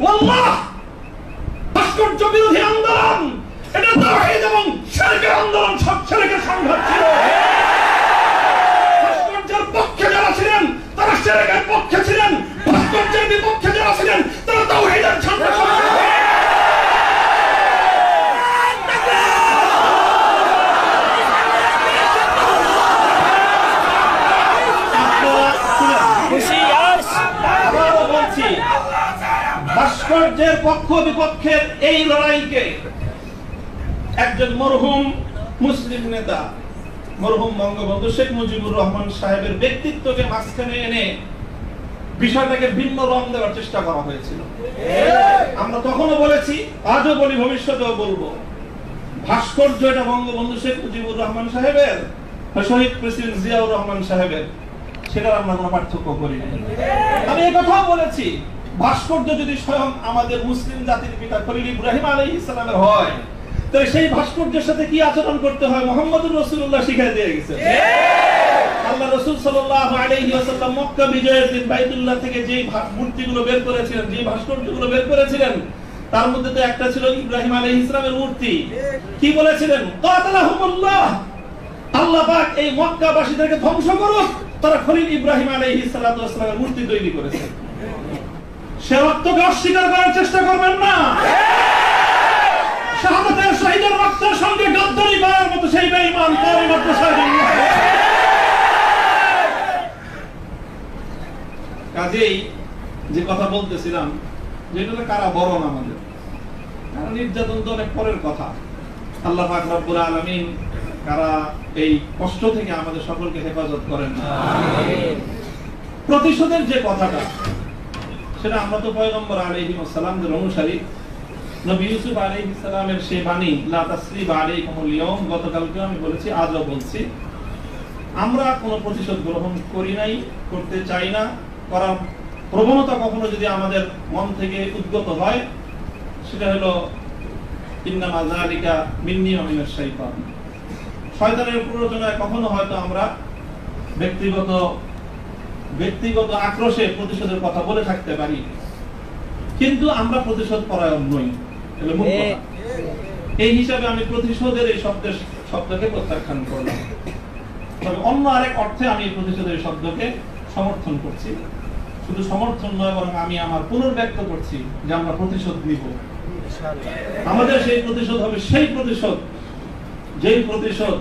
আল্লাহ, ভাস্কর্য বিরোধী আন্দোলন এটা তাওহীদ এবং শিরকের আন্দোলন, সব শিরকের সংঘাত ছিল। ভাস্কর্যের পক্ষে যারা ছিলেন তারা শিরকের পক্ষে ছিলেন, ভাস্কর্যের বিপক্ষে যারা ছিলেন তারা তাওহীদের ঝান্ডা ভাস্কর্যের পক্ষ বিপক্ষের এই লড়াইকে একজন মরহুম মুসলিম নেতা, মরহুম বঙ্গবন্ধু শেখ মুজিবুর রহমান সাহেবের ব্যক্তিত্বকে মাঝখানে এনে বিষয়টাকে ভিন্ন রং দেওয়ার চেষ্টা করা হয়েছিল। আমরা তখনও বলেছি, আজও বলি, ভবিষ্যতেও বলবো, ভাস্কর্য এটা বঙ্গবন্ধু শেখ মুজিবুর রহমান সাহেবের, শহীদ প্রেসিডেন্ট জিয়াউর রহমান সাহেবের, সেটা আমরা কোনো পার্থক্য করি না। আমি এই কথাও বলেছি, ভাস্কর্য যদি স্বয়ং আমাদের মুসলিম জাতির পিতা খলিল ইব্রাহিম আলাইহিস সালামের হয়, তাহলে সেই ভাস্কর্যের সাথে কি আচরণ করতে হয় মুহাম্মদুর রাসূলুল্লাহ শিখিয়ে দিয়ে গেছেন। আল্লাহ রাসূল সাল্লাল্লাহু আলাইহি ওয়াসাল্লাম মক্কা বিজয়ের দিন বাইতুল্লাহ থেকে যে মূর্তিগুলো বের করেছিলেন, যে ভাস্কর্যগুলো বের করেছিলেন, তার মধ্যে তো একটা ছিল ইব্রাহিম আলাইহিস সালামের মূর্তি। কি বলেছিলেন? কাতালাহুমুল্লাহ, আল্লাহ পাক এই মক্কাবাসীদেরকে ধ্বংস করুক, তারা খলিল ইব্রাহিম আলাইহিস সালাতু ওয়াস সালামের মূর্তি তৈরি করেছে। সে রক্তকে অস্বীকার করার চেষ্টা করবেন না। শাহাদাতের শহীদের রক্তের সঙ্গে গাদ্দারি করার মতো সেই বেঈমান তারই মাত্র শহীদ। কাজেই যে কথা বলতেছিলাম, যেটা কারা বরণ আমাদের, কারা নির্যাতন তো অনেক পরের কথা। আল্লাহ পাক রব্বুল আলামিন কারা এই কষ্ট থেকে আমাদের সকলকে হেফাজত করেন। আমিন। প্রতিশোধের যে কথাটা, সেটা আমরা তো পয়গম্বর আলাইহিস সালামের অনুসারী। নবী ইউসুফ আলাইহিস সালামের সেই বাণী, লা তাসরিবা আলাইকুমুল ইয়াউম, গতকালকে আমি বলেছি, আজও বলছি, আমরা কোনো প্রতিশোধ গ্রহণ করি নাই, করতে চাই না। করার প্রবণতা কখনো যদি আমাদের মন থেকে উদ্গত হয়, সেটা হলো ইন্নামা যালিকা মিন্নী ওয়া মিনাশ শাইতান, শয়তানের প্ররোচনায় কখনো হয়তো আমরা ব্যক্তিগত আক্রোশে প্রতিশোধের কথা বলে থাকতে পারি, কিন্তু আমরা প্রতিশোধ পরায়ণ নই। এই হিসাবে আমি প্রতিশোধের এই শব্দকে প্রত্যাখ্যান করলাম। তবে অন্য আরেক অর্থে আমি প্রতিশোধের শব্দকে সমর্থন করছি। শুধু সমর্থন নয়, বরং আমি আমার পুনর্ব্যক্ত করছি যে আমরা প্রতিশোধ নিব। আমাদের সেই প্রতিশোধ হবে সেই প্রতিশোধ, যেই প্রতিশোধ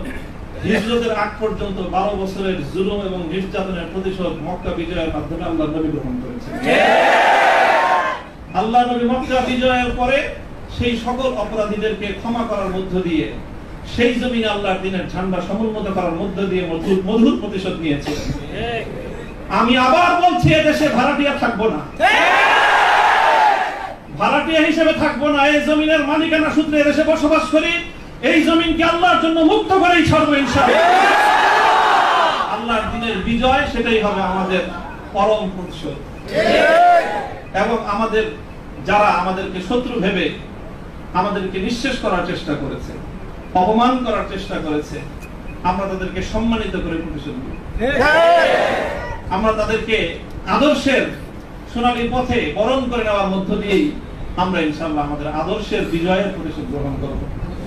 হিজরতের আগ পর্যন্ত 12 বছরের জুলুম এবং নির্যাতনের প্রতিশোধ মক্কা বিজয়ের মাধ্যমে আল্লাহ নবী গ্রহণ করেছেন। আল্লাহ নবী মক্কা বিজয়ের পরে সেই সকল অপরাধীদেরকে ক্ষমা করার মধ্য দিয়ে, সেই জমিনে আল্লাহর দ্বীনের ঝান্ডা সমুন্নত করার মধ্য দিয়ে মধুর প্রতিশোধ নিয়েছিলেন। আমি আবার বলছি, এদেশে ভাড়াটিয়া থাকবো না, ভাড়াটিয়া হিসেবে থাকবো না। এই জমিনের মালিকানা সূত্রে এদেশে বসবাস করি। এই জমিনকে আল্লাহর জন্য মুক্ত করেই ছাড়বো ইনশাআল্লাহ। আল্লাহর দ্বীনের বিজয়, সেটাই হবে আমাদের পরম প্রতিশোধ। এবং আমাদের যারা আমাদেরকে শত্রু ভেবে আমাদেরকে নিঃশেষ করার চেষ্টা করেছে, অপমান করার চেষ্টা করেছে, আমরা তাদেরকে সম্মানিত করে প্রতিশোধ নেব। আমরা তাদেরকে আদর্শের সোনালী পথে বরণ করে নেওয়ার মধ্য দিয়েই আমরা ইনশাআল্লাহ আমাদের আদর্শের বিজয়ের প্রতিশোধ গ্রহণ করব।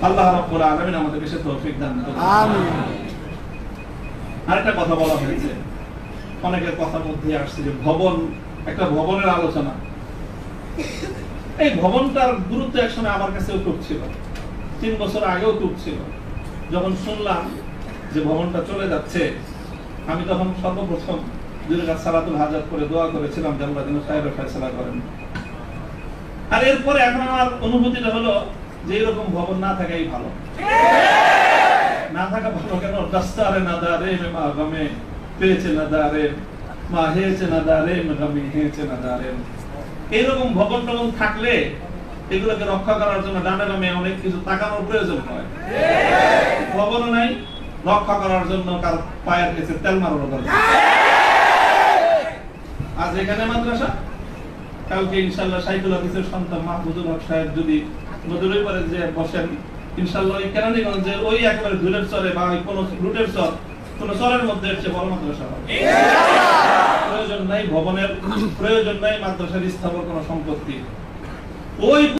আল্লাহ রাব্বুল আলামিন আমাদেরকে সে তৌফিক দান করুন। আমিন। আরেকটা কথা বলা হয়েছে, অনেকের কথার মধ্যে আসছে যে ভবন, একটা ভবনের আলোচনা। এই ভবনটার গুরুত্ব একসময় আমার কাছেও খুব ছিল, 3 বছর আগেও খুব ছিল। যখন শুনলাম যে ভবনটা চলে যাচ্ছে, আমি তখন সর্বপ্রথম দুই রাকাত সালাতুল হাজাত করে দোয়া করেছিলাম যে আল্লাহ যেন খায়রের ফয়সালা করেন। আর এরপরে এখন আমার অনুভূতিটা হলো যে এরকম ভবন না থাকাই ভালো। না থাকা ভালো কেন? দাস্তারে না দারে মা গামে পেয়েছে না দারে মা হেয়েছে না দারে গামে হেয়েছে না দারে। এইরকম ভবন টবন থাকলে এগুলোকে রক্ষা করার জন্য ডানে বামে অনেক কিছু তাকানোর প্রয়োজন হয়। ভবনও নাই, রক্ষা করার জন্য কার পায়ের কাছে তেল মারানো দরকার। আজ এখানে মাদ্রাসা, কালকে ইনশাআল্লাহ সাইফুল হাদিসের সন্তান মাহমুদুল হক সাহেব যদি নদীর পারে যে বসেন, ইনশাআল্লাহ এই কেরানীগঞ্জের ওই একেবারে ধুলের চরে বা কোন রুটের চর, কোন চরের মধ্যে এসে বড় মাদ্রাসা হবে। প্রয়োজন নাই ভবনের, প্রয়োজন নাই মাদ্রাসার স্থাপন কোন সম্পত্তি। ওই